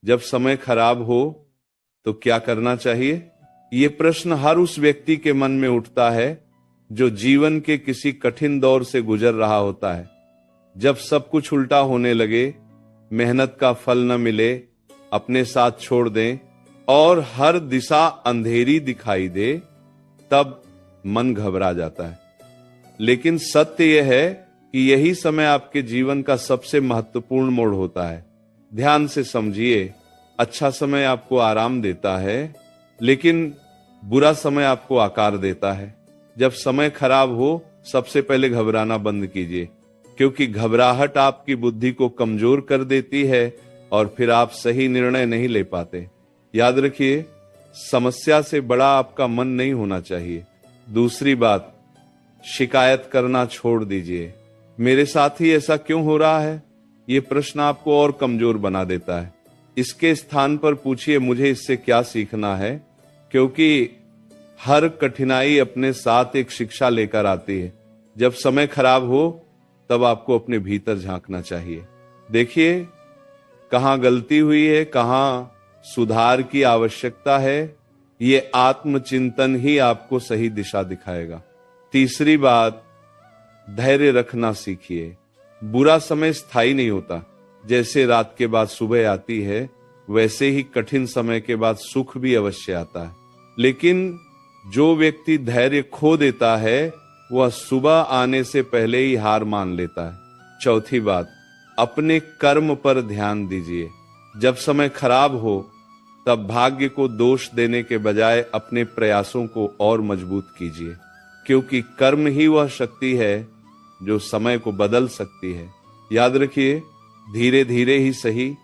जब समय खराब हो तो क्या करना चाहिए? ये प्रश्न हर उस व्यक्ति के मन में उठता है जो जीवन के किसी कठिन दौर से गुजर रहा होता है। जब सब कुछ उल्टा होने लगे, मेहनत का फल न मिले, अपने साथ छोड़ दें और हर दिशा अंधेरी दिखाई दे, तब मन घबरा जाता है। लेकिन सत्य यह है कि यही समय आपके जीवन का सबसे महत्वपूर्ण मोड़ होता है। ध्यान से समझिए, अच्छा समय आपको आराम देता है, लेकिन बुरा समय आपको आकार देता है। जब समय खराब हो, सबसे पहले घबराना बंद कीजिए, क्योंकि घबराहट आपकी बुद्धि को कमजोर कर देती है और फिर आप सही निर्णय नहीं ले पाते। याद रखिए, समस्या से बड़ा आपका मन नहीं होना चाहिए। दूसरी बात, शिकायत करना छोड़ दीजिए। मेरे साथ ही ऐसा क्यों हो रहा है? ये प्रश्न आपको और कमजोर बना देता है। इसके स्थान पर पूछिए, मुझे इससे क्या सीखना है? क्योंकि हर कठिनाई अपने साथ एक शिक्षा लेकर आती है। जब समय खराब हो, तब आपको अपने भीतर झांकना चाहिए। देखिए, कहां गलती हुई है, कहां सुधार की आवश्यकता है। ये आत्मचिंतन ही आपको सही दिशा दिखाएगा। तीसरी बात, धैर्य रखना सीखिए। बुरा समय स्थायी नहीं होता। जैसे रात के बाद सुबह आती है, वैसे ही कठिन समय के बाद सुख भी अवश्य आता है। लेकिन जो व्यक्ति धैर्य खो देता है, वह सुबह आने से पहले ही हार मान लेता है। चौथी बात, अपने कर्म पर ध्यान दीजिए। जब समय खराब हो, तब भाग्य को दोष देने के बजाय अपने प्रयासों को और मजबूत कीजिए, क्योंकि कर्म ही वह शक्ति है जो समय को बदल सकती है। याद रखिए, धीरे धीरे ही सही,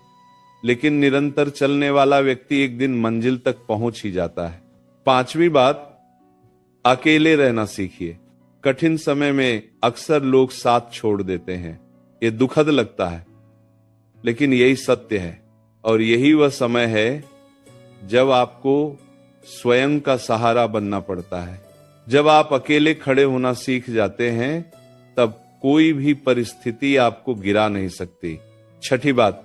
लेकिन निरंतर चलने वाला व्यक्ति एक दिन मंजिल तक पहुंच ही जाता है। पांचवी बात, अकेले रहना सीखिए। कठिन समय में अक्सर लोग साथ छोड़ देते हैं। ये दुखद लगता है, लेकिन यही सत्य है। और यही वह समय है जब आपको स्वयं का सहारा बनना पड़ता है। जब आप अकेले खड़े होना सीख जाते हैं, तब कोई भी परिस्थिति आपको गिरा नहीं सकती। छठी बात,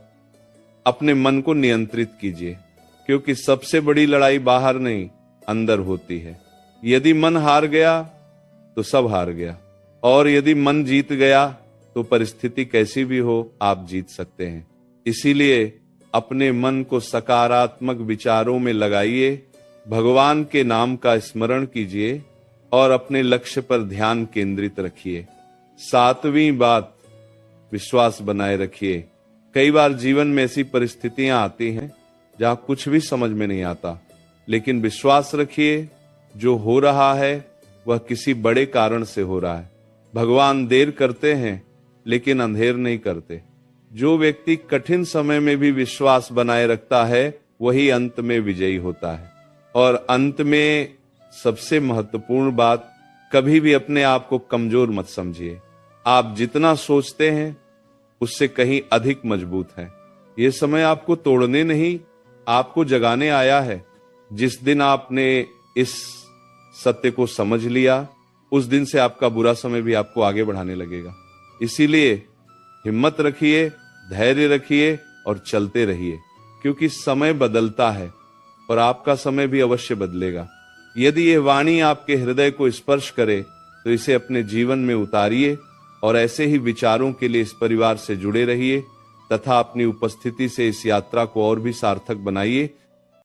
अपने मन को नियंत्रित कीजिए, क्योंकि सबसे बड़ी लड़ाई बाहर नहीं, अंदर होती है। यदि मन हार गया तो सब हार गया, और यदि मन जीत गया तो परिस्थिति कैसी भी हो, आप जीत सकते हैं। इसीलिए अपने मन को सकारात्मक विचारों में लगाइए, भगवान के नाम का स्मरण कीजिए और अपने लक्ष्य पर ध्यान केंद्रित रखिए। सातवीं बात, विश्वास बनाए रखिए। कई बार जीवन में ऐसी परिस्थितियां आती हैं जहां कुछ भी समझ में नहीं आता, लेकिन विश्वास रखिए, जो हो रहा है वह किसी बड़े कारण से हो रहा है। भगवान देर करते हैं, लेकिन अंधेर नहीं करते। जो व्यक्ति कठिन समय में भी विश्वास बनाए रखता है, वही अंत में विजयी होता है। और अंत में सबसे महत्वपूर्ण बात, कभी भी अपने आप को कमजोर मत समझिए। आप जितना सोचते हैं उससे कहीं अधिक मजबूत है। यह समय आपको तोड़ने नहीं, आपको जगाने आया है। जिस दिन आपने इस सत्य को समझ लिया, उस दिन से आपका बुरा समय भी आपको आगे बढ़ाने लगेगा। इसीलिए हिम्मत रखिए, धैर्य रखिए और चलते रहिए, क्योंकि समय बदलता है और आपका समय भी अवश्य बदलेगा। यदि यह वाणी आपके हृदय को स्पर्श करे, तो इसे अपने जीवन में उतारिए और ऐसे ही विचारों के लिए इस परिवार से जुड़े रहिए तथा अपनी उपस्थिति से इस यात्रा को और भी सार्थक बनाइए।